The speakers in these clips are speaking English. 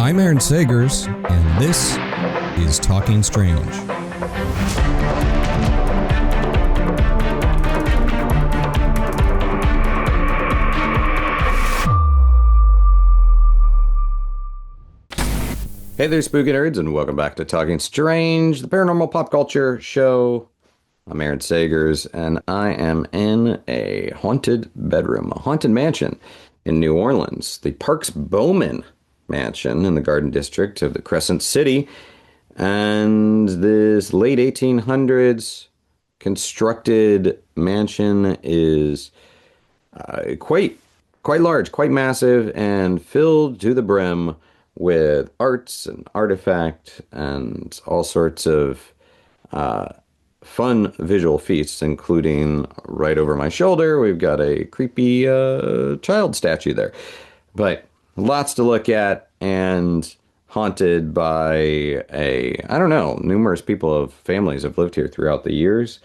I'm Aaron Sagers, and this is Talking Strange. Hey there, spooky nerds, and welcome back to Talking Strange, the paranormal pop culture show. I'm Aaron Sagers, and I am in a haunted bedroom, a haunted mansion in New Orleans, the Parks-Bowman Mansion in the Garden District of the Crescent City. And this late 1800s constructed mansion is quite large, quite massive, and filled to the brim with arts and artifact and all sorts of fun visual feasts, including right over my shoulder, we've got a creepy child statue there. But lots to look at, and haunted by numerous families have lived here throughout the years.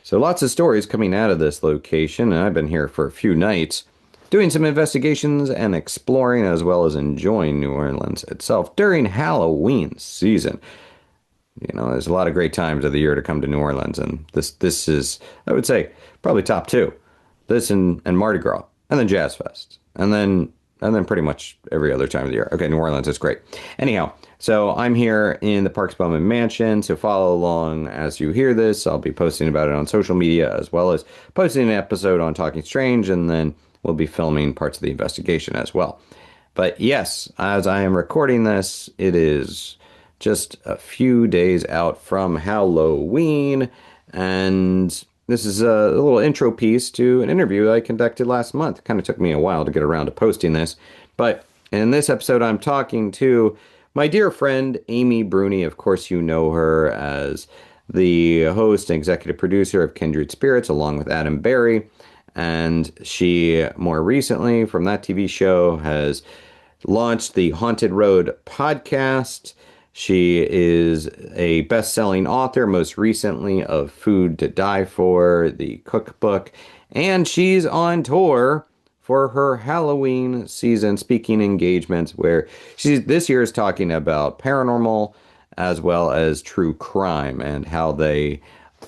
So lots of stories coming out of this location, and I've been here for a few nights, doing some investigations and exploring, as well as enjoying New Orleans itself during Halloween season. You know, there's a lot of great times of the year to come to New Orleans, and this is, I would say, probably top two. This and Mardi Gras, and then Jazz Fest, and then pretty much every other time of the year. Okay, New Orleans is great. Anyhow, so I'm here in the Parks-Bowman Mansion, so follow along as you hear this. I'll be posting about it on social media, as well as posting an episode on Talking Strange, and then we'll be filming parts of the investigation as well. But yes, as I am recording this, it is just a few days out from Halloween, and this is a little intro piece to an interview I conducted last month. It kind of took me a while to get around to posting this, but in this episode I'm talking to my dear friend Amy Bruni. Of course, you know her as the host and executive producer of Kindred Spirits, along with Adam Berry. And she, more recently, from that TV show, has launched the Haunted Road podcast. She is a best-selling author, most recently of Food to Die For, the cookbook. And she's on tour for her Halloween season speaking engagements, where this year is talking about paranormal as well as true crime and how they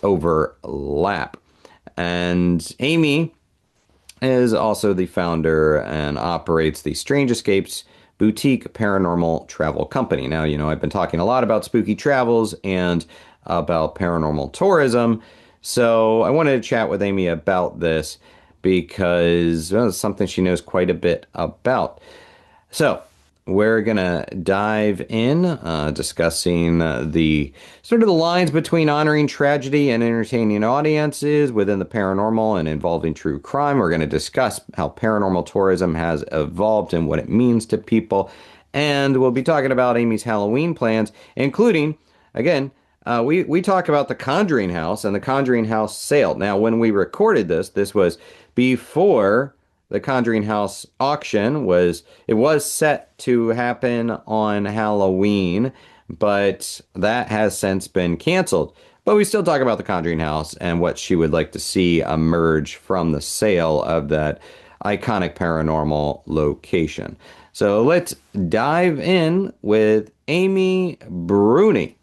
overlap. And Amy is also the founder and operates the Strange Escapes boutique paranormal travel company. Now, you know, I've been talking a lot about spooky travels and about paranormal tourism, so I wanted to chat with Amy about this because it's something she knows quite a bit about. So we're going to dive in, discussing the sort of the lines between honoring tragedy and entertaining audiences within the paranormal and involving true crime. We're going to discuss how paranormal tourism has evolved and what it means to people. And we'll be talking about Amy's Halloween plans, including, again, we talk about the Conjuring House and the Conjuring House sale. Now, when we recorded this was before the Conjuring House auction was set to happen on Halloween, but that has since been canceled. But we still talk about the Conjuring House and what she would like to see emerge from the sale of that iconic paranormal location. So let's dive in with Amy Bruni.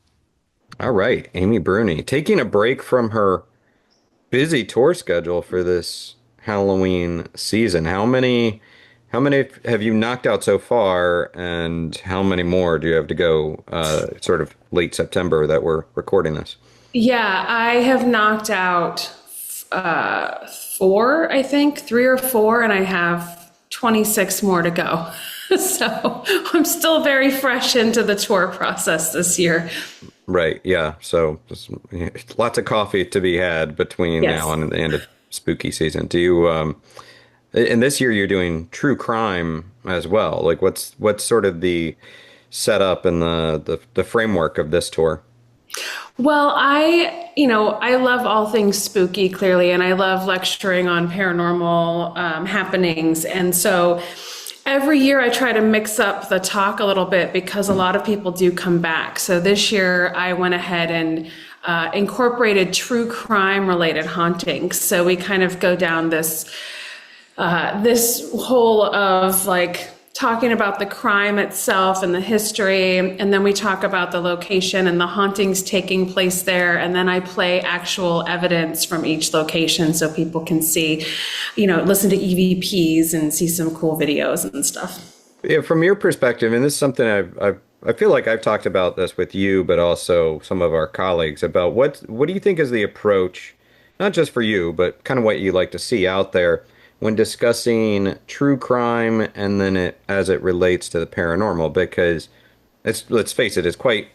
All right, Amy Bruni, taking a break from her busy tour schedule for this Halloween season. How many have you knocked out so far, and how many more do you have to go sort of late September that we're recording this? Yeah, I have knocked out 4, I think, 3 or 4, and I have 26 more to go. So I'm still very fresh into the tour process this year. Right, yeah. So lots of coffee to be had between now and the end of spooky season. Do you and this year you're doing true crime as well? Like what's sort of the setup and the framework of this tour? Well, I love all things spooky, clearly, and I love lecturing on paranormal happenings. And so every year I try to mix up the talk a little bit because a lot of people do come back. So this year I went ahead and incorporated true crime related hauntings. So we kind of go down this whole of like talking about the crime itself and the history, and then we talk about the location and the hauntings taking place there, and then I play actual evidence from each location so people can see, listen to EVPs and see some cool videos and stuff. Yeah, from your perspective, and this is something I feel like I've talked about this with you, but also some of our colleagues about what do you think is the approach, not just for you, but kind of what you like to see out there when discussing true crime and then as it relates to the paranormal, because let's face it, it's quite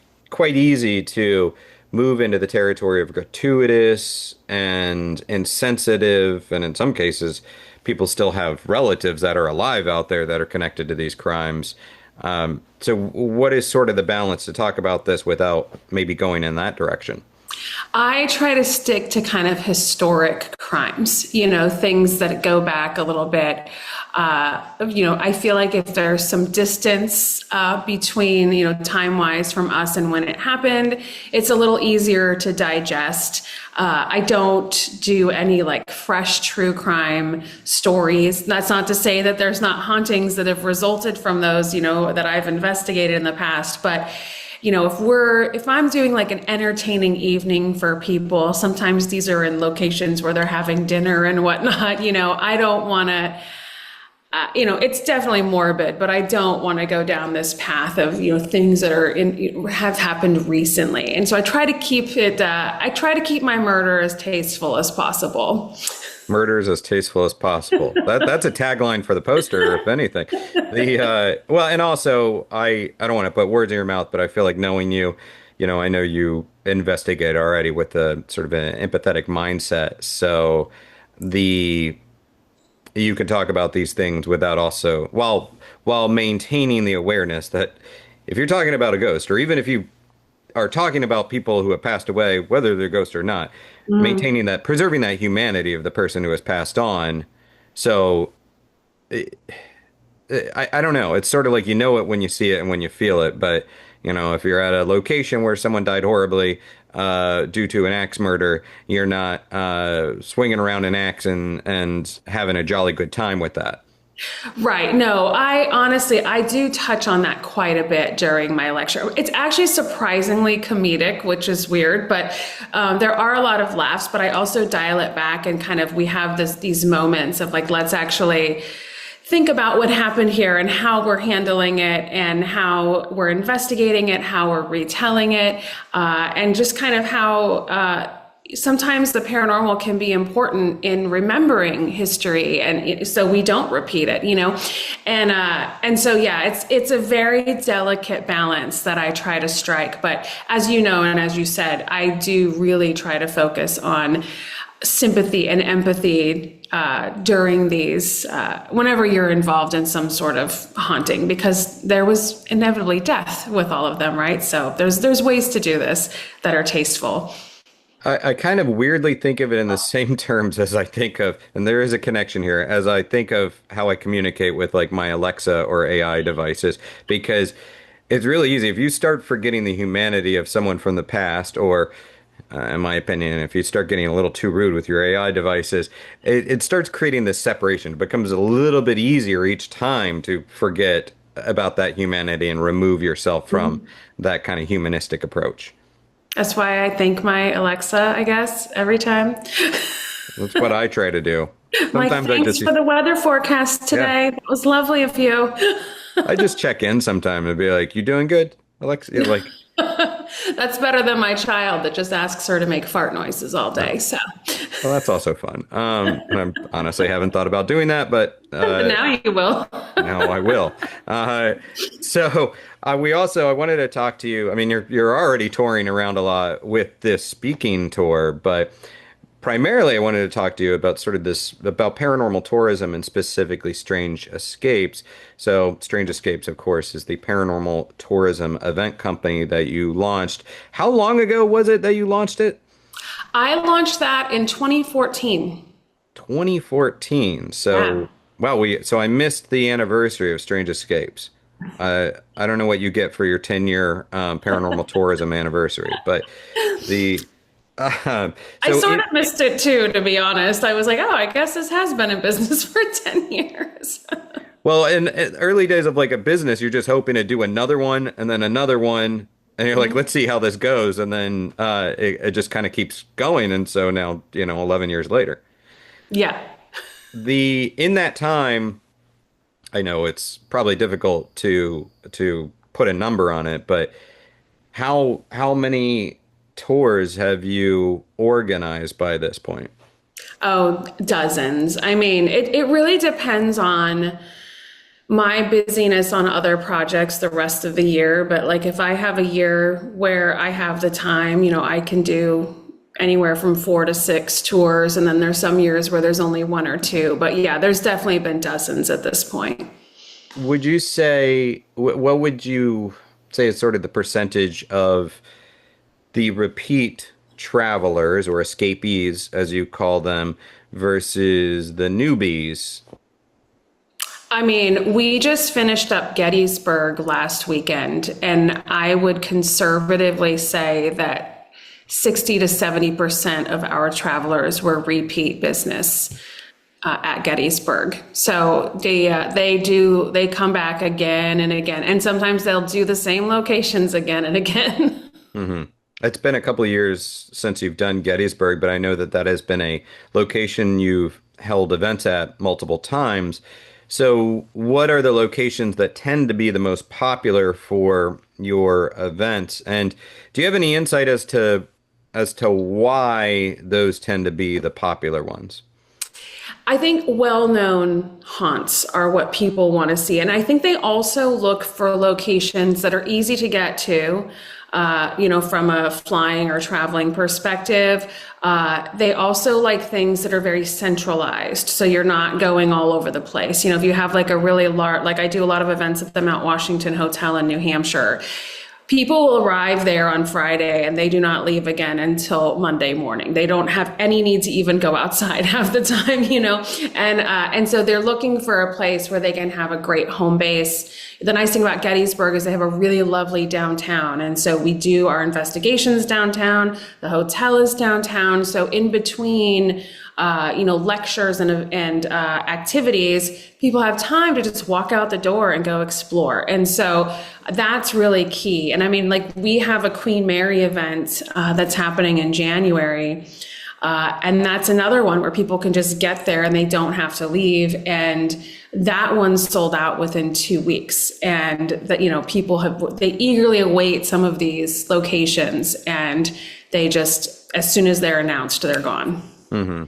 easy to move into the territory of gratuitous and insensitive, and in some cases, people still have relatives that are alive out there that are connected to these crimes. So what is sort of the balance to talk about this without maybe going in that direction? I try to stick to kind of historic crimes, things that go back a little bit. I feel like if there's some distance between, time-wise from us and when it happened, it's a little easier to digest. I don't do any like fresh true crime stories. That's not to say that there's not hauntings that have resulted from those, that I've investigated in the past, but if I'm doing like an entertaining evening for people, sometimes these are in locations where they're having dinner and whatnot, I don't want to, it's definitely morbid, but I don't want to go down this path of, things that have happened recently. And so I try to keep my murder as tasteful as possible. Murders as tasteful as possible. That's a tagline for the poster, if anything. And also I don't want to put words in your mouth, but I feel like knowing you, I know you investigate already with a sort of an empathetic mindset. So you can talk about these things without also while maintaining the awareness that if you're talking about a ghost, or even if you are talking about people who have passed away, whether they're ghosts or not, preserving that humanity of the person who has passed on. So I don't know. It's sort of like it when you see it and when you feel it. But, if you're at a location where someone died horribly due to an axe murder, you're not swinging around an axe and having a jolly good time with that. Right. No, I do touch on that quite a bit during my lecture. It's actually surprisingly comedic, which is weird, but there are a lot of laughs, but I also dial it back and we have these moments of like, let's actually think about what happened here and how we're handling it and how we're investigating it, how we're retelling it, and just kind of how sometimes the paranormal can be important in remembering history, and so we don't repeat it, and so yeah, it's a very delicate balance that I try to strike. But as you know, and as you said, I do really try to focus on sympathy and empathy during these, whenever you're involved in some sort of haunting, because there was inevitably death with all of them, right? So there's ways to do this that are tasteful. I kind of weirdly think of it in the same terms as I think of, and there is a connection here, as I think of how I communicate with like my Alexa or AI devices, because it's really easy. If you start forgetting the humanity of someone from the past, or in my opinion, if you start getting a little too rude with your AI devices, it starts creating this separation. It becomes a little bit easier each time to forget about that humanity and remove yourself from that kind of humanistic approach. That's why I thank my Alexa, I guess, every time. That's what I try to do. Sometimes thanks for the weather forecast today. Yeah. That was lovely of you. I just check in sometime and be like, "You doing good, Alexa?" Like, that's better than my child that just asks her to make fart noises all day. So, well, that's also fun. I honestly haven't thought about doing that, but now you will. Now I will. I wanted to talk to you. I mean, you're already touring around a lot with this speaking tour, but primarily I wanted to talk to you about about paranormal tourism and specifically Strange Escapes. So Strange Escapes, of course, is the paranormal tourism event company that you launched. How long ago was it that you launched it? I launched that in 2014. 2014. So, yeah. Wow, so I missed the anniversary of Strange Escapes. I don't know what you get for your 10-year paranormal tourism anniversary, but I sort of missed it too, to be honest. I was like, oh, I guess this has been in business for 10 years. Well, in early days of like a business, you're just hoping to do another one and then another one, and you're like, let's see how this goes, and then it just kind of keeps going, and so now 11 years later, Yeah. the in that time, I know it's probably difficult to put a number on it, but how many tours have you organized by this point? Oh, dozens. I mean, it really depends on my busyness on other projects the rest of the year. But like if I have a year where I have the time, I can do anywhere from 4 to 6 tours. And then there's some years where there's only one or two. But yeah, there's definitely been dozens at this point. Would you say, what would you say is sort of the percentage of the repeat travelers or escapees, as you call them, versus the newbies? I mean, we just finished up Gettysburg last weekend, and I would conservatively say that 60 to 70% of our travelers were repeat business at Gettysburg. So they come back again and again, and sometimes they'll do the same locations again and again. Hmm. It's been a couple of years since you've done Gettysburg, but I know that that has been a location you've held events at multiple times. So, what are the locations that tend to be the most popular for your events? And do you have any insight as to why those tend to be the popular ones? I think well-known haunts are what people want to see. And I think they also look for locations that are easy to get to, from a flying or traveling perspective. They also like things that are very centralized. So you're not going all over the place. If you have like a really large, like I do a lot of events at the Mount Washington Hotel in New Hampshire. People will arrive there on Friday and they do not leave again until Monday morning. They don't have any need to even go outside half the time, and so they're looking for a place where they can have a great home base. The nice thing about Gettysburg is they have a really lovely downtown. And so we do our investigations downtown. The hotel is downtown. So in between, lectures and activities, people have time to just walk out the door and go explore. And so that's really key. And I mean, like we have a Queen Mary event that's happening in January. And that's another one where people can just get there and they don't have to leave. And that one sold out within 2 weeks. And that, they eagerly await some of these locations, and they just, as soon as they're announced, they're gone. Hmm.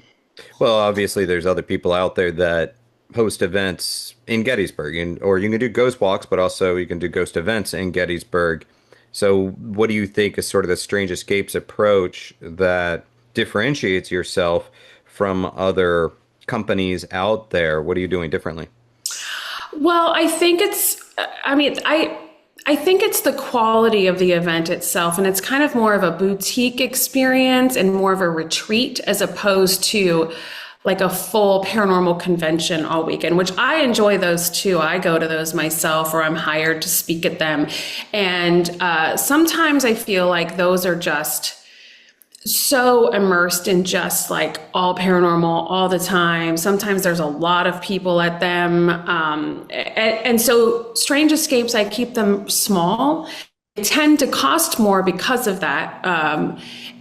Well, obviously, there's other people out there that host events in Gettysburg, or you can do ghost walks, but also you can do ghost events in Gettysburg. So, what do you think is sort of the Strange Escapes approach that differentiates yourself from other companies out there? What are you doing differently? Well, I think it's the quality of the event itself, and it's kind of more of a boutique experience and more of a retreat as opposed to like a full paranormal convention all weekend, which I enjoy those too. I go to those myself, or I'm hired to speak at them. And sometimes I feel like those are just so immersed in just like all paranormal all the time. Sometimes there's a lot of people at them. And so Strange Escapes, I keep them small. They tend to cost more because of that.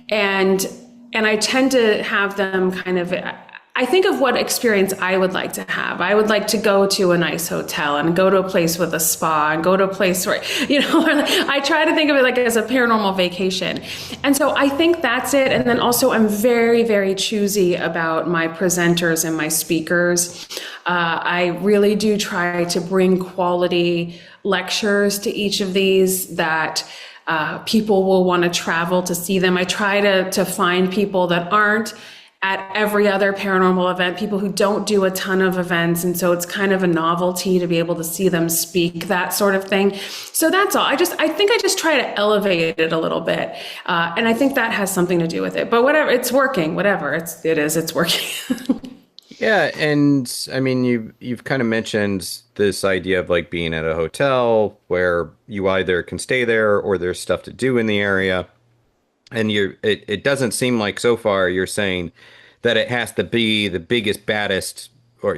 And I tend to have them kind of, I think of what experience I would like to have. I would like to go to a nice hotel and go to a place with a spa and go to a place where, I try to think of it like as a paranormal vacation. And so I think that's it. And then also I'm very, very choosy about my presenters and my speakers. I really do try to bring quality lectures to each of these that people will want to travel to see them. I try to find people that aren't at every other paranormal event, people who don't do a ton of events. And so it's kind of a novelty to be able to see them speak, that sort of thing. So that's all. I think I just try to elevate it a little bit. And I think that has something to do with it, but whatever, it's working, whatever it's working. Yeah, and I mean, you've kind of mentioned this idea of like being at a hotel where you either can stay there or there's stuff to do in the area. And it doesn't seem like so far you're saying that it has to be the biggest, baddest or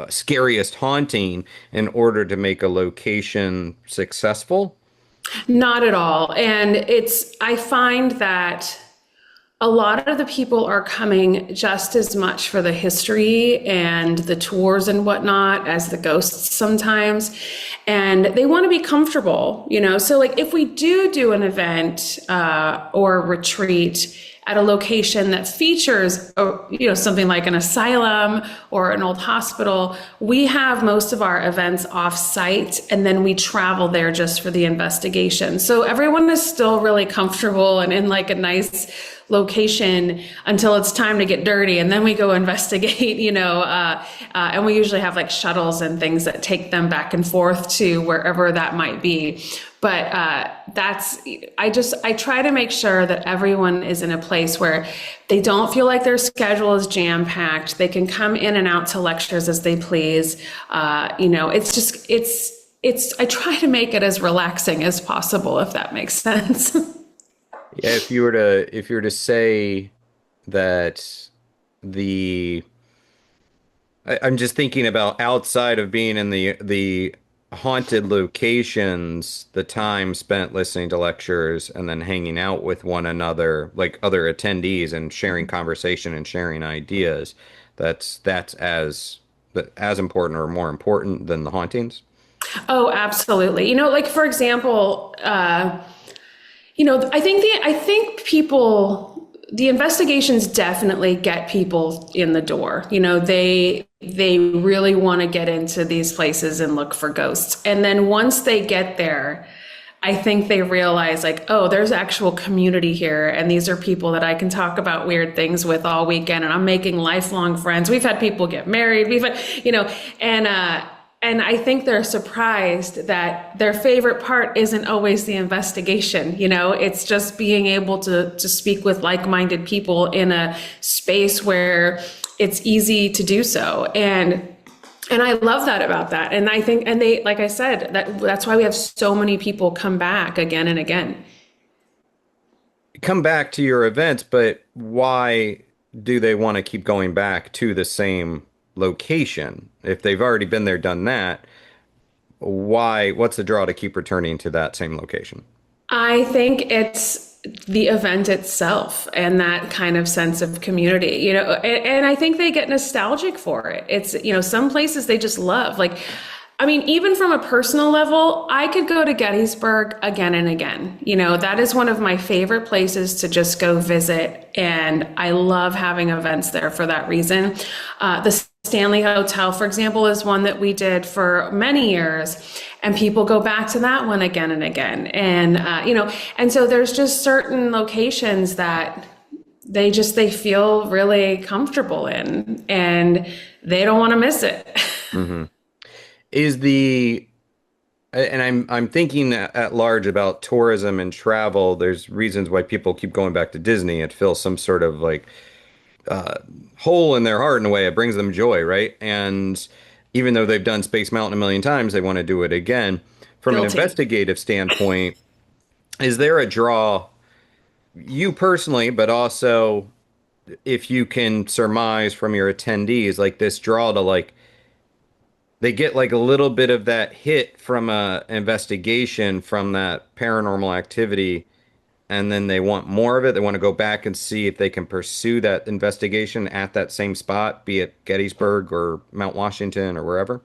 scariest haunting in order to make a location successful? Not at all. And I find that a lot of the people are coming just as much for the history and the tours and whatnot as the ghosts sometimes. And they want to be comfortable, So like if we do an event or a retreat at a location that features, something like an asylum or an old hospital, we have most of our events off site and then we travel there just for the investigation. So everyone is still really comfortable and in like a nice location until it's time to get dirty, and then we go investigate, and we usually have like shuttles and things that take them back and forth to wherever that might be. But I try to make sure that everyone is in a place where they don't feel like their schedule is jam-packed. They can come in and out to lectures as they please. I try to make it as relaxing as possible, if that makes sense. Yeah, if you were to say that I'm just thinking about outside of being in the haunted locations, the time spent listening to lectures and then hanging out with one another, like other attendees, and sharing conversation and sharing ideas, that's as important or more important than the hauntings. Oh, absolutely. Like for example, I think the investigations definitely get people in the door. They really want to get into these places and look for ghosts. And then once they get there, I think they realize like, oh, there's actual community here. And these are people that I can talk about weird things with all weekend. And I'm making lifelong friends. We've had people get married. And I think they're surprised that their favorite part isn't always the investigation. It's just being able to speak with like-minded people in a space where it's easy to do so. And I love that about that. And I think, and they, like I said, that's why we have so many people come back again and again. Come back to your events, but why do they want to keep going back to the same location? If they've already been there, done that, what's the draw to keep returning to that same location? I think it's the event itself and that kind of sense of community, and I think they get nostalgic for it. It's, some places they just love, like, I mean, even from a personal level, I could go to Gettysburg again and again. That is one of my favorite places to just go visit. And I love having events there for that reason. The Stanley Hotel, for example, is one that we did for many years, and people go back to that one again and again. And, and so there's just certain locations that they feel really comfortable in, and they don't want to miss it. Mm-hmm. And I'm thinking at large about tourism and travel. There's reasons why people keep going back to Disney. It fills some sort of like hole in their heart in a way. It brings them joy, right? And even though they've done Space Mountain a million times, they want to do it again. From an investigative standpoint, is there a draw, you personally, but also if you can surmise from your attendees, like this draw to like, they get like a little bit of that hit from a investigation, from that paranormal activity, and then they want more of it. They want to go back and see if they can pursue that investigation at that same spot, be it Gettysburg or Mount Washington or wherever?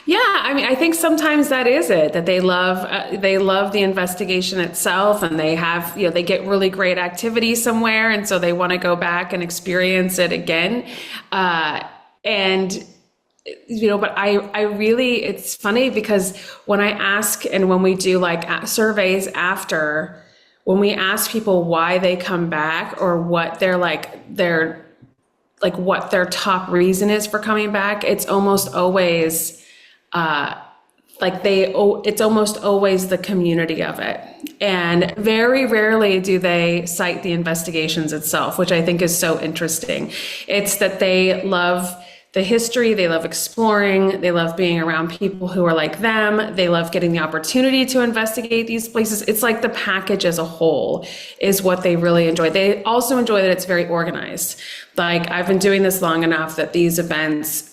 Yeah, I mean, I think sometimes that is it, that they love the investigation itself, and they have, they get really great activity somewhere, and so they want to go back and experience it again. But I really, it's funny because when I ask, and when we do like surveys after, when we ask people why they come back or what what their top reason is for coming back, it's almost always it's almost always the community of it. And very rarely do they cite the investigations itself, which I think is so interesting. It's that they love the history. They love exploring. They love being around people who are like them. They love getting the opportunity to investigate these places. It's like the package as a whole is what they really enjoy. They also enjoy that it's very organized. Like, I've been doing this long enough that these events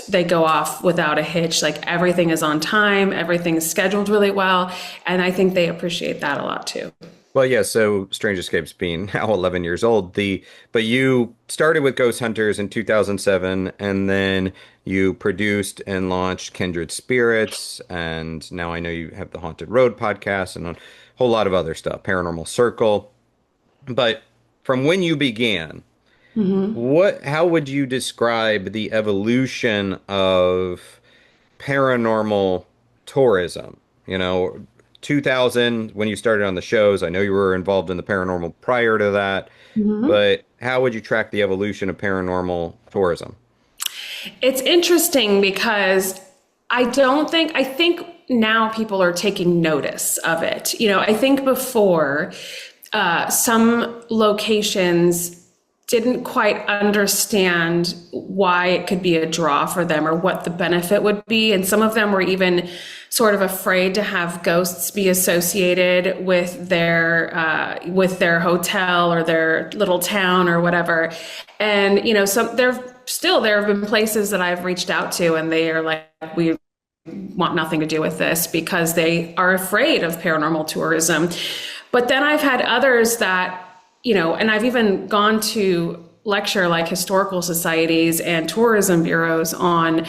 they go off without a hitch. Like, everything is on time, everything is scheduled really well. And I think they appreciate that a lot too. Well, yeah, so Strange Escapes being now 11 years old, but you started with Ghost Hunters in 2007, and then you produced and launched Kindred Spirits, and now I know you have the Haunted Road podcast and a whole lot of other stuff, Paranormal Circle. But from when you began, how would you describe the evolution of paranormal tourism? 2000, when you started on the shows, I know you were involved in the paranormal prior to that, but how would you track the evolution of paranormal tourism? It's interesting because I think now people are taking notice of it. I think before, some locations didn't quite understand why it could be a draw for them or what the benefit would be. And some of them were even sort of afraid to have ghosts be associated with their hotel or their little town or whatever. And, there have been places that I've reached out to and they are like, we want nothing to do with this because they are afraid of paranormal tourism. But then I've had others that, and I've even gone to lecture like historical societies and tourism bureaus on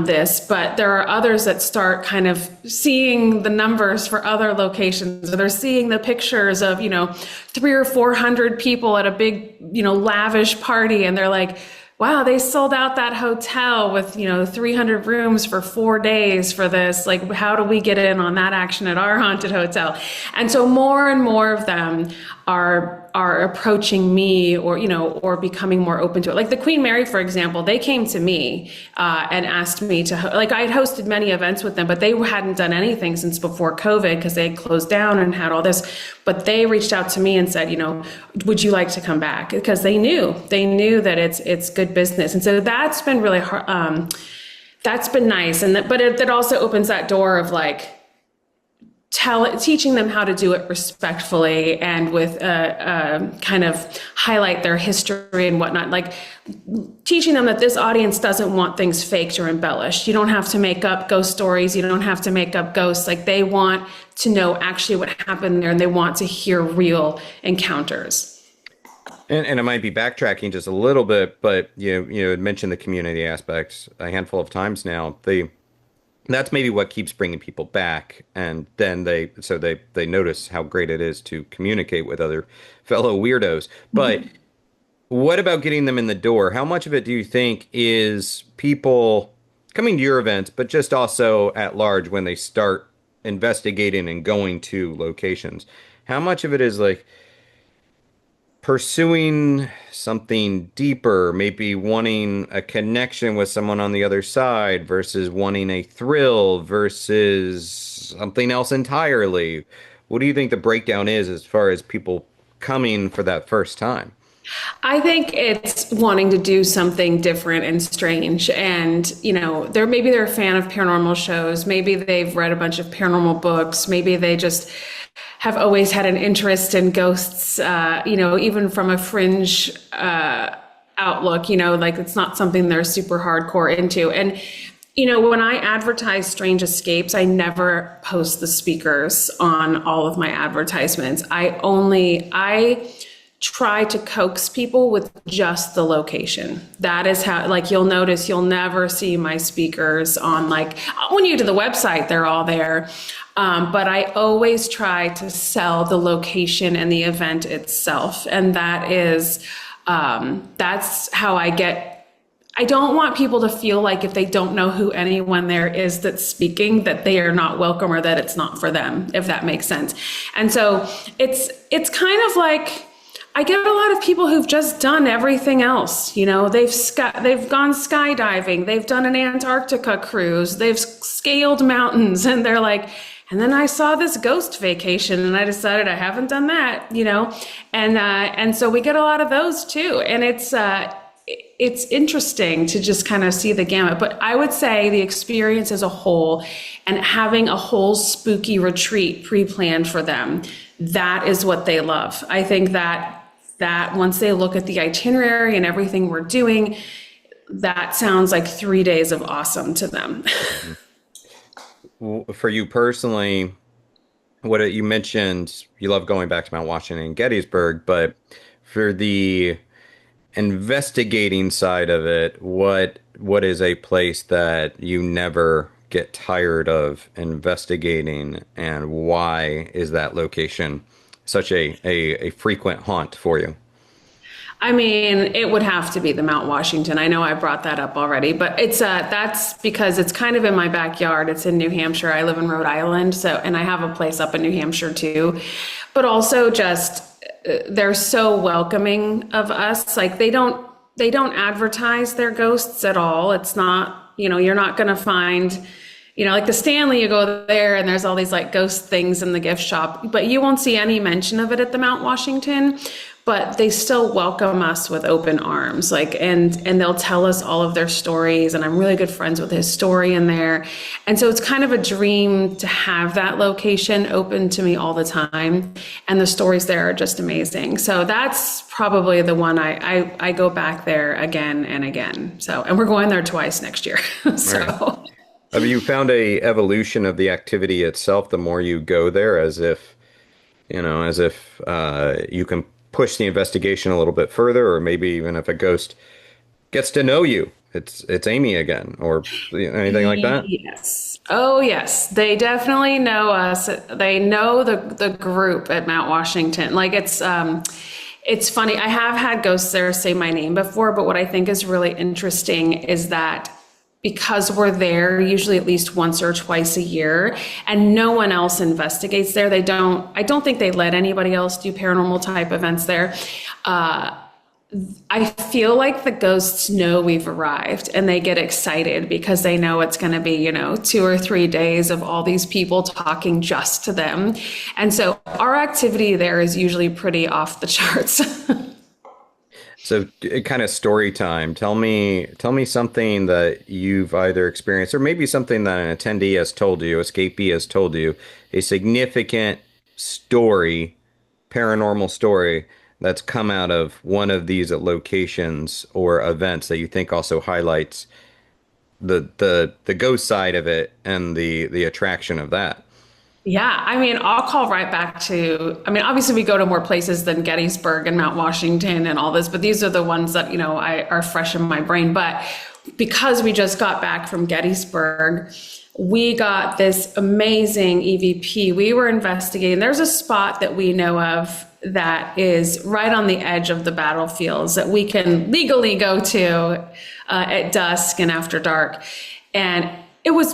this, but there are others that start kind of seeing the numbers for other locations, or they're seeing the pictures of, 300 or 400 people at a big, lavish party. And they're like, wow, they sold out that hotel with, 300 rooms for 4 days for this. Like, how do we get in on that action at our haunted hotel? And so more and more of them are approaching me or becoming more open to it. Like the Queen Mary, for example, they came to me and asked me to, I had hosted many events with them, but they hadn't done anything since before COVID because they had closed down and had all this. But they reached out to me and said, would you like to come back? Because they knew that it's good business. And so that's been really hard. That's been nice. But it also opens that door of like, teaching them how to do it respectfully and with kind of highlight their history and whatnot, like teaching them that this audience doesn't want things faked or embellished. You don't have to make up ghost stories. You don't have to make up ghosts. Like, they want to know actually what happened there and they want to hear real encounters. And it might be backtracking just a little bit, but you had mentioned the community aspects a handful of times now. That's maybe what keeps bringing people back, and then they notice how great it is to communicate with other fellow weirdos. But what about getting them in the door? How much of it do you think is people coming to your events, but just also at large when they start investigating and going to locations? How much of it is like pursuing something deeper, maybe wanting a connection with someone on the other side versus wanting a thrill versus something else entirely? What do you think the breakdown is as far as people coming for that first time? I think it's wanting to do something different and strange. And, they're a fan of paranormal shows. Maybe they've read a bunch of paranormal books. Maybe they just have always had an interest in ghosts, even from a fringe outlook, like it's not something they're super hardcore into. And, when I advertise Strange Escapes, I never post the speakers on all of my advertisements. I try to coax people with just the location. That is how, you'll notice you'll never see my speakers on, when you go to the website, they're all there. But I always try to sell the location and the event itself. And that is, that's how I don't want people to feel like if they don't know who anyone there is that's speaking, that they are not welcome or that it's not for them, if that makes sense. And so it's kind of like, I get a lot of people who've just done everything else. They've gone skydiving, they've done an Antarctica cruise, they've scaled mountains, and they're like, and then I saw this ghost vacation and I decided I haven't done that, and so we get a lot of those too. And it's interesting to just kind of see the gamut. But I would say the experience as a whole and having a whole spooky retreat pre-planned for them, that is what they love. I think that once they look at the itinerary and everything we're doing, that sounds like 3 days of awesome to them. For you personally, what you mentioned, you love going back to Mount Washington and Gettysburg, but for the investigating side of it, what is a place that you never get tired of investigating, and why is that location such a frequent haunt for you? I mean, it would have to be the Mount Washington. I know I brought that up already, but it's that's because it's kind of in my backyard. It's in New Hampshire. I live in Rhode Island, and I have a place up in New Hampshire too. But also just they're so welcoming of us. Like they don't advertise their ghosts at all. It's not, you're not going to find, like the Stanley, you go there and there's all these like ghost things in the gift shop, but you won't see any mention of it at the Mount Washington. But they still welcome us with open arms, and they'll tell us all of their stories. And I'm really good friends with the historian there. And so it's kind of a dream to have that location open to me all the time. And the stories there are just amazing. So that's probably the one I go back there again and again. So, and we're going there twice next year. So. Right. Have you found a evolution of the activity itself the more you go there, as if you can push the investigation a little bit further, or maybe even if a ghost gets to know you, it's Amy again, or anything like that? Yes. Oh, yes. They definitely know us. They know the group at Mount Washington. Like it's funny. I have had ghosts there say my name before, but what I think is really interesting is that because we're there usually at least once or twice a year and no one else investigates there. I don't think they let anybody else do paranormal type events there. I feel like the ghosts know we've arrived and they get excited because they know it's going to be, 2 or 3 days of all these people talking just to them. And so our activity there is usually pretty off the charts. So kind of story time. Tell me something that you've either experienced or maybe something that an attendee has told you, escapee has told you, a significant story, paranormal story that's come out of one of these locations or events that you think also highlights the ghost side of it and the attraction of that. Yeah, I mean, I'll call right back to, obviously we go to more places than Gettysburg and Mount Washington and all this, but these are the ones that, are fresh in my brain. But because we just got back from Gettysburg, we got this amazing EVP. We were investigating. There's a spot that we know of that is right on the edge of the battlefields that we can legally go to at dusk and after dark. And it was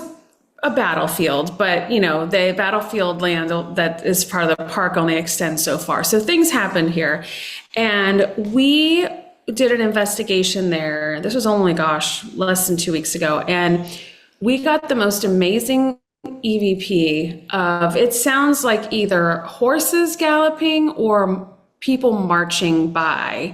a battlefield, but the battlefield land that is part of the park only extends so far. So things happened here. And we did an investigation there. This was only, less than 2 weeks ago. And we got the most amazing EVP of, it sounds like either horses galloping or people marching by.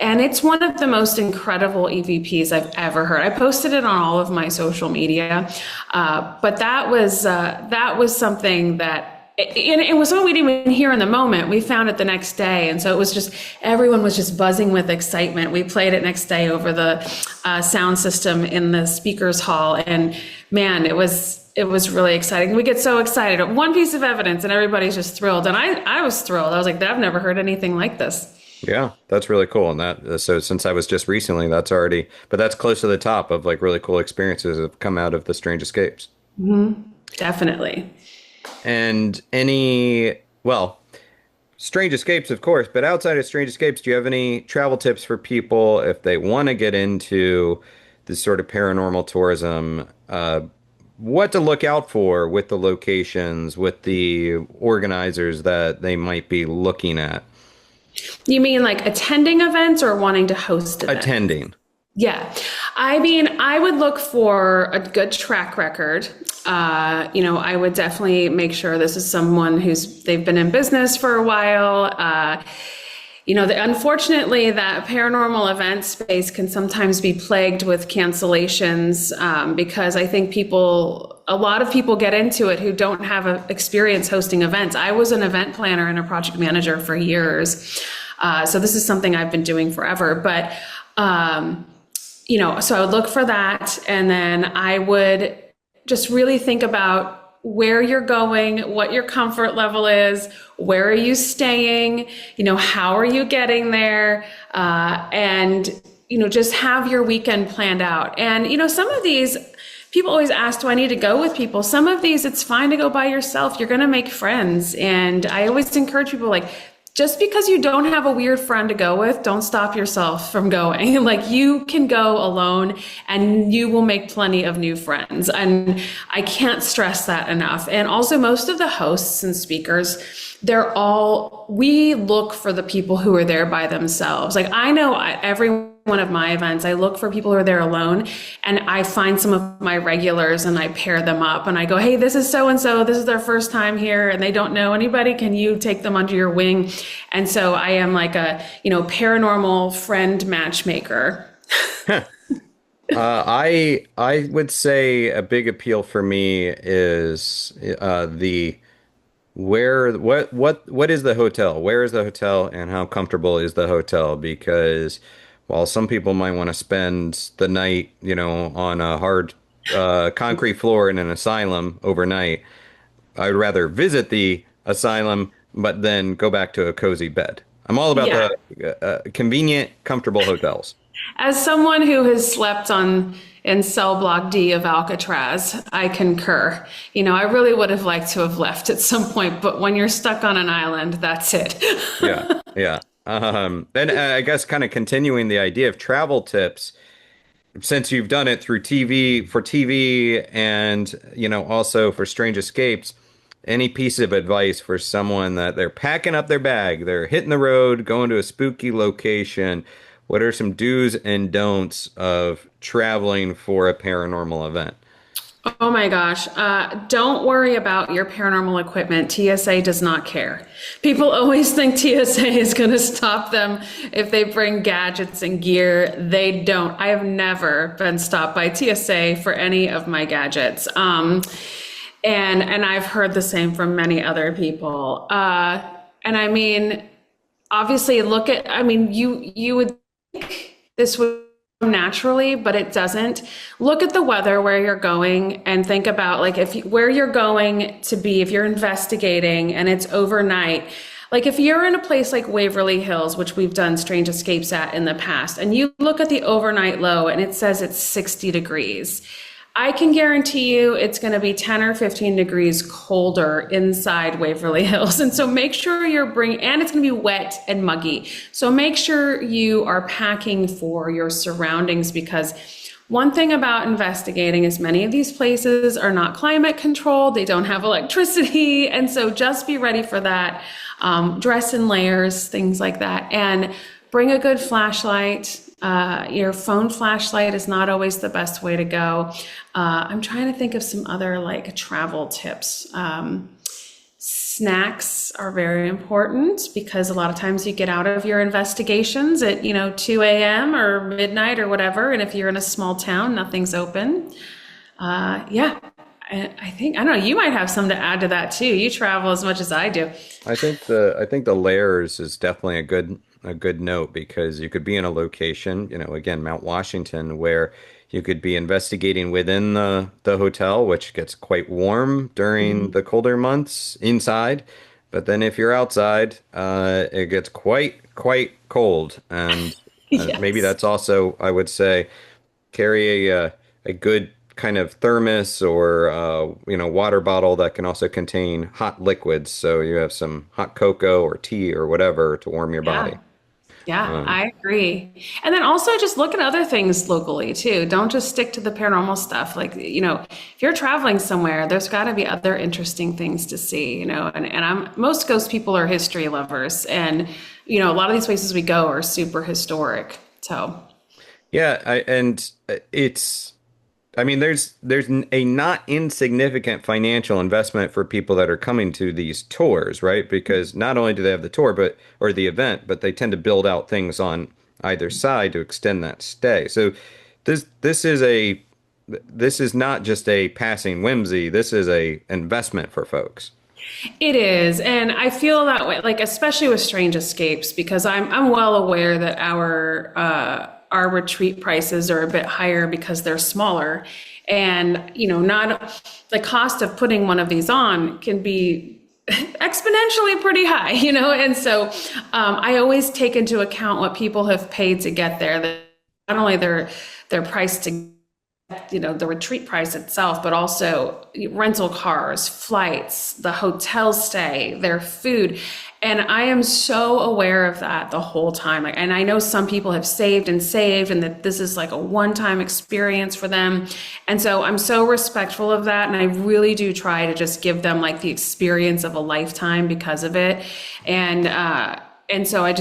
And it's one of the most incredible EVPs I've ever heard. I posted it on all of my social media. But that was something that, and it was something we didn't even hear in the moment. We found it the next day. And so it was just, everyone was just buzzing with excitement. We played it next day over the sound system in the speakers hall. And man, it was really exciting. We get so excited. One piece of evidence and everybody's just thrilled. And I was thrilled. I was like, I've never heard anything like this. Yeah, that's really cool. And so since I was just recently, but that's close to the top of like really cool experiences that have come out of the Strange Escapes. Mm-hmm. Definitely. And Strange Escapes, of course, but outside of Strange Escapes, do you have any travel tips for people if they want to get into this sort of paranormal tourism? What to look out for with the locations, with the organizers that they might be looking at? You mean like attending events or wanting to host events? Attending. Yeah. I would look for a good track record. I would definitely make sure this is someone they've been in business for a while. Unfortunately, that paranormal event space can sometimes be plagued with cancellations because I think a lot of people get into it who don't have experience hosting events. I was an event planner and a project manager for years. So this is something I've been doing forever. But, so I would look for that. And then I would just really think about where you're going, what your comfort level is, where are you staying, how are you getting there, and just have your weekend planned out. And some of these people always ask, do I need to go with people? Some of these, it's fine to go by yourself. You're going to make friends. And I always encourage people, like, just because you don't have a weird friend to go with, don't stop yourself from going. Like, you can go alone and you will make plenty of new friends. And I can't stress that enough. And also, most of the hosts and speakers, we look for the people who are there by themselves. Like, I know at every one of my events, I look for people who are there alone, and I find some of my regulars and I pair them up and I go, hey, this is so-and-so, this is their first time here and they don't know anybody. Can you take them under your wing? And so I am like a, paranormal friend matchmaker. I would say a big appeal for me is what is the hotel? Where is the hotel and how comfortable is the hotel? Because while some people might want to spend the night, on a hard concrete floor in an asylum overnight, I'd rather visit the asylum, but then go back to a cozy bed. I'm all about the convenient, comfortable hotels. As someone who has slept in cell block D of Alcatraz, I concur. I really would have liked to have left at some point, but when you're stuck on an island, that's it. Yeah, yeah. And I guess kind of continuing the idea of travel tips, since you've done it through TV and, also for Strange Escapes, any piece of advice for someone that they're packing up their bag, they're hitting the road, going to a spooky location. What are some do's and don'ts of traveling for a paranormal event? Oh my gosh. Don't worry about your paranormal equipment. TSA does not care. People always think TSA is going to stop them if they bring gadgets and gear. They don't. I have never been stopped by TSA for any of my gadgets. And I've heard the same from many other people. And I mean, obviously you would think this would naturally, but it doesn't. Look at the weather where you're going and think about where you're going to be, if you're investigating and it's overnight. Like if you're in a place like Waverly Hills, which we've done Strange Escapes at in the past, and you look at the overnight low and it says it's 60 degrees. I can guarantee you it's going to be 10 or 15 degrees colder inside Waverly Hills. And so make sure and it's going to be wet and muggy. So make sure you are packing for your surroundings, because one thing about investigating is many of these places are not climate controlled. They don't have electricity. And so just be ready for that. Dress in layers, things like that. And bring a good flashlight. Your phone flashlight is not always the best way to go. I'm trying to think of some other travel tips. Snacks are very important, because a lot of times you get out of your investigations at 2 a.m. or midnight or whatever, and if you're in a small town, nothing's open. I don't know, you might have some to add to that too. You travel as much as I do. I think the layers is definitely a good note, because you could be in a location, again, Mount Washington, where you could be investigating within the hotel, which gets quite warm during the colder months inside. But then if you're outside, it gets quite cold. And Yes. maybe that's also, I would say, carry a good kind of thermos or water bottle that can also contain hot liquids, so you have some hot cocoa or tea or whatever to warm your body. Yeah, I agree. And then also just look at other things locally too. Don't just stick to the paranormal stuff. If you're traveling somewhere, there's got to be other interesting things to see, and most ghost people are history lovers, and a lot of these places we go are super historic. So Yeah, and it's I mean, a not insignificant financial investment for people that are coming to these tours, right? Because not only do they have the tour, but or the event, but they tend to build out things on either side to extend that stay. So this is a this is not just a passing whimsy. This is a investment for folks. It is, and I feel that way, like especially with Strange Escapes, because I'm well aware that our retreat prices are a bit higher because they're smaller, and not the cost of putting one of these on can be exponentially pretty high, and so I always take into account what people have paid to get there. That not only their price to the retreat price itself, but also rental cars, flights, the hotel stay, their food. And I am so aware of that the whole time. And I know some people have saved and saved, and that this is like a one-time experience for them. And so I'm so respectful of that. And I really do try to just give them like the experience of a lifetime because of it. And so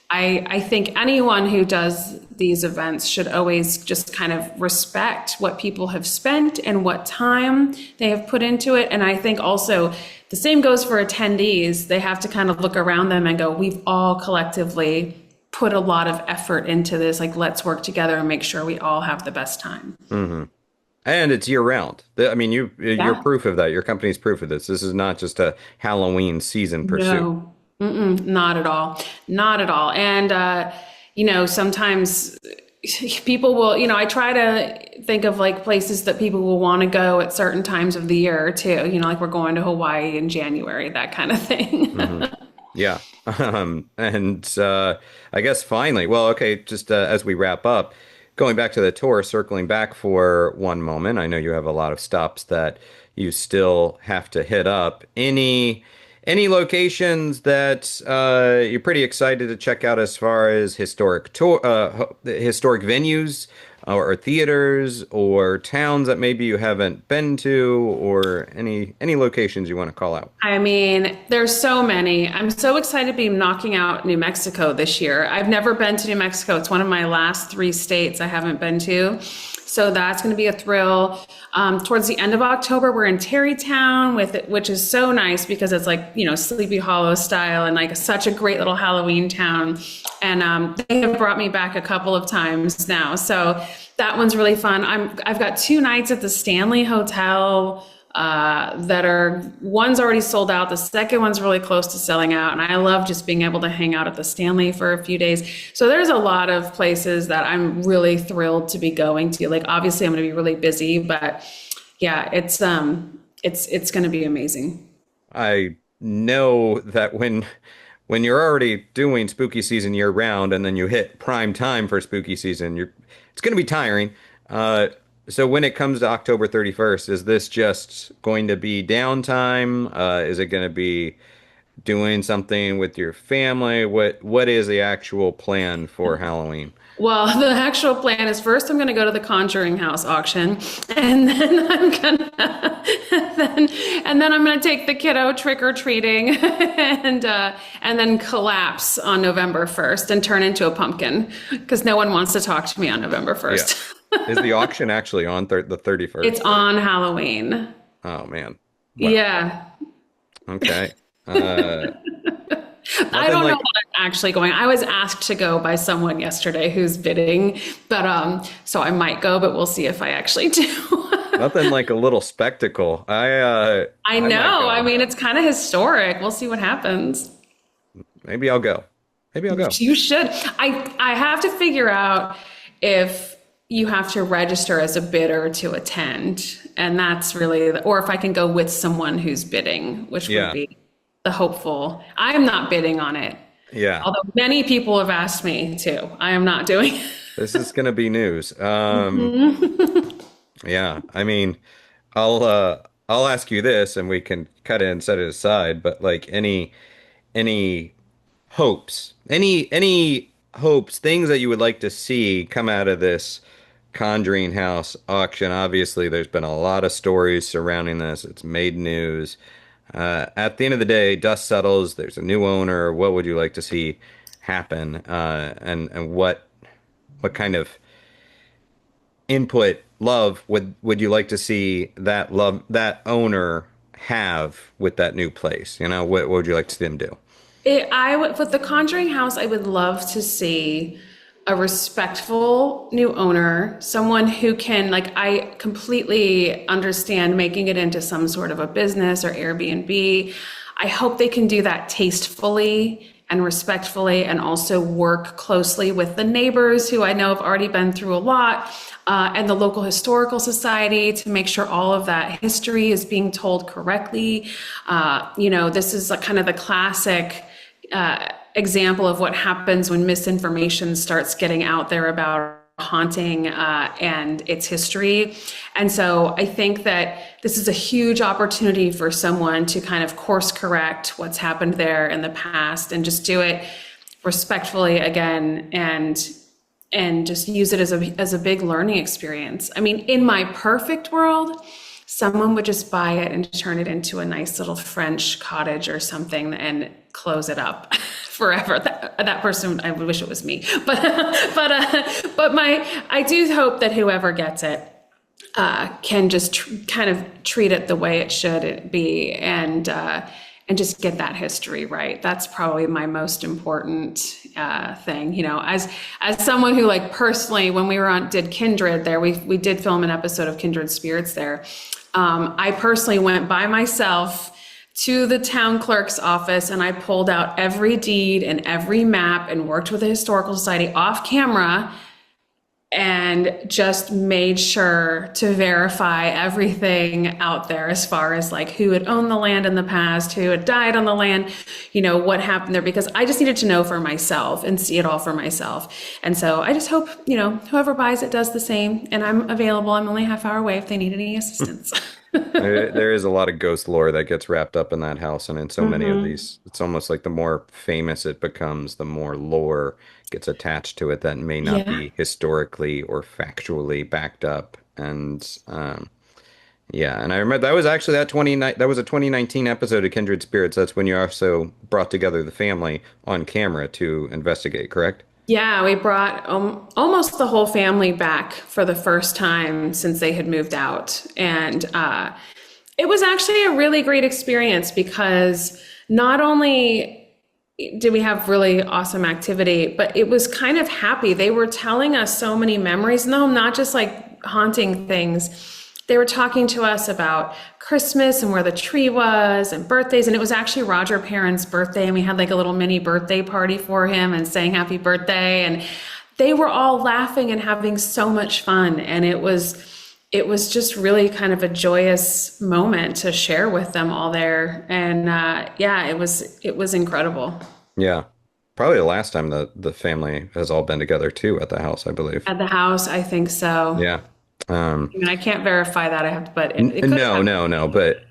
I think anyone who does these events should always just kind of respect what people have spent and what time they have put into it. And I think also the same goes for attendees. They have to kind of look around them and go, we've all collectively put a lot of effort into this. Like, let's work together and make sure we all have the best time. Hmm. And it's year round. I mean, you're Yeah. proof of that. Your company's proof of this. This is not just a Halloween season pursuit. No. Not at all. Not at all. And, sometimes people will, I try to think of like places that people will want to go at certain times of the year too, like we're going to Hawaii in January, that kind of thing. Hmm. Yeah. And I guess finally, well, okay, just as we wrap up, going back to the tour, circling back for one moment, I know you have a lot of stops that you still have to hit up. Any locations that you're pretty excited to check out as far as historic venues or theaters or towns that maybe you haven't been to, or any locations you want to call out? I mean, there's so many. I'm so excited to be knocking out New Mexico this year. I've never been to New Mexico. It's one of my last three states I haven't been to. So that's going to be a thrill. Towards the end of October, we're in Tarrytown which is so nice because it's like, Sleepy Hollow style and like such a great little Halloween town. And they have brought me back a couple of times now. So that one's really fun. I've got 2 nights at the Stanley Hotel one's already sold out. The second one's really close to selling out. And I love just being able to hang out at the Stanley for a few days. So there's a lot of places that I'm really thrilled to be going to. Like, obviously I'm going to be really busy, but yeah, it's going to be amazing. I know that when you're already doing spooky season year round and then you hit prime time for spooky season, it's going to be tiring. So when it comes to October 31st, is this just going to be downtime? Is it going to be doing something with your family? What is the actual plan for Halloween? Well, the actual plan is first I'm going to go to the Conjuring House auction, and then I'm going to take the kiddo trick or treating, and then collapse on November 1st and turn into a pumpkin because no one wants to talk to me on November Yeah. 1st. Is the auction actually on the 31st? It's on Halloween. Oh man. Wow. Yeah. Okay. I don't know like what I'm actually going. I was asked to go by someone yesterday who's bidding, but so I might go, but we'll see if I actually do. nothing like a little spectacle. I might know. go. I mean, it's kind of historic. We'll see what happens. Maybe I'll go. Maybe I'll go. You should. I have to figure out if you have to register as a bidder to attend, and that's really, or if I can go with someone who's bidding, which Yeah. would be the hopeful. I am not bidding on it. Yeah. Although many people have asked me to. I am not doing it. This is going to be news. Yeah. I mean, I'll ask you this and we can cut it and set it aside, but like any hopes, any hopes, things that you would like to see come out of this Conjuring House auction. Obviously, there's been a lot of stories surrounding this. It's made news. At the end of the day, dust settles. There's a new owner. What would you like to see happen? And what kind of input love would you like to see that owner have with that new place? What would you like to see them do? I would, with the Conjuring House, I would love to see a respectful new owner, someone who can, like, I completely understand making it into some sort of a business or Airbnb. I hope they can do that tastefully and respectfully, and also work closely with the neighbors who I know have already been through a lot, and the local historical society to make sure all of that history is being told correctly. This is like kind of the classic example of what happens when misinformation starts getting out there about haunting and its history. And so I think that this is a huge opportunity for someone to kind of course correct what's happened there in the past and just do it respectfully again, and just use it as a big learning experience. I mean, in my perfect world, someone would just buy it and turn it into a nice little French cottage or something and close it up forever. That person, I would wish it was me, but I do hope that whoever gets it can just kind of treat it the way it should be, and just get that history right. That's probably my most important thing. As someone who, like, personally, when we did Kindred there, we did film an episode of Kindred Spirits there. I personally went by myself to the town clerk's office, and I pulled out every deed and every map and worked with the historical society off camera and just made sure to verify everything out there as far as, like, who had owned the land in the past, who had died on the land, what happened there, because I just needed to know for myself and see it all for myself. And so I just hope, whoever buys it does the same, and I'm available. I'm only a half hour away if they need any assistance. There is a lot of ghost lore that gets wrapped up in that house, and in so many of these, it's almost like the more famous it becomes, the more lore gets attached to it that may not be historically or factually backed up. And and I remember that was actually that was a 2019 episode of Kindred Spirits. That's when you also brought together the family on camera to investigate, correct? Yeah, we brought almost the whole family back for the first time since they had moved out. And it was actually a really great experience, because not only did we have really awesome activity, but it was kind of happy. They were telling us so many memories in the home, not just like haunting things. They were talking to us about Christmas and where the tree was and birthdays. And it was actually Roger Perrin's birthday. And we had like a little mini birthday party for him and saying happy birthday. And they were all laughing and having so much fun. And it was just really kind of a joyous moment to share with them all there. And it was incredible. Yeah. Probably the last time the family has all been together too at the house, I believe. At the house, I think so. Yeah. I mean, I can't verify that. I have to, but it could no. But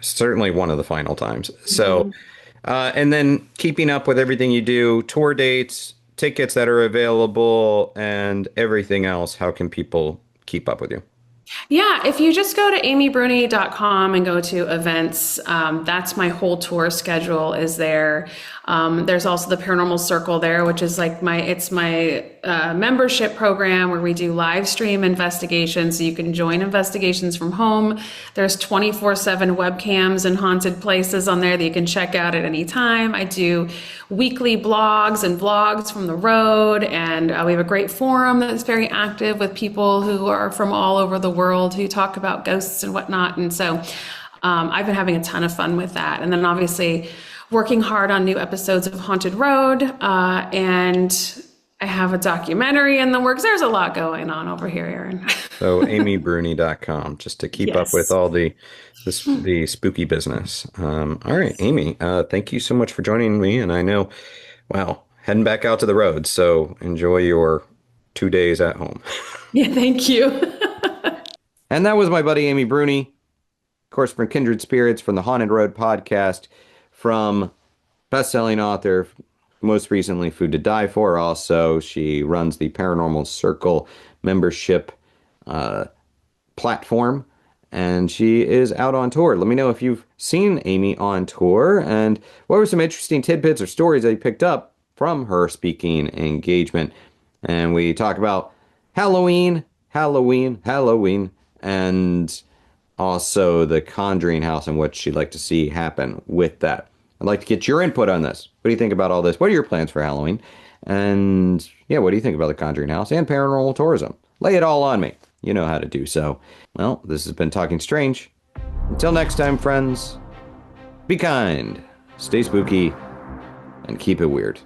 certainly one of the final times. So, and then keeping up with everything you do, tour dates, tickets that are available, and everything else. How can people keep up with you? Yeah, if you just go to amybruni.com and go to events, that's my whole tour schedule is there. There's also the Paranormal Circle there, which is like my membership program where we do live stream investigations. So you can join investigations from home. There's 24/7 webcams and haunted places on there that you can check out at any time. I do weekly blogs and vlogs from the road. And we have a great forum that's very active with people who are from all over the world who talk about ghosts and whatnot. And so I've been having a ton of fun with that. And then obviously working hard on new episodes of Haunted Road. And I have a documentary in the works. There's a lot going on over here, Aaron. So amybruni.com, just to keep up with all the spooky business. All right, Amy, thank you so much for joining me. And I know, wow, heading back out to the road. So enjoy your 2 days at home. Yeah, thank you. And that was my buddy Amy Bruni, of course, from Kindred Spirits, from the Haunted Road podcast, from best-selling author, most recently Food to Die For. Also, she runs the Paranormal Circle membership platform, and she is out on tour. Let me know if you've seen Amy on tour and what were some interesting tidbits or stories that you picked up from her speaking engagement. And we talk about Halloween, Halloween, Halloween, and also the Conjuring House and what she'd like to see happen with that. I'd like to get your input on this. What do you think about all this? What are your plans for Halloween? And yeah, what do you think about the Conjuring House and paranormal tourism? Lay it all on me. You know how to do so. Well, this has been Talking Strange. Until next time, friends, be kind, stay spooky, and keep it weird.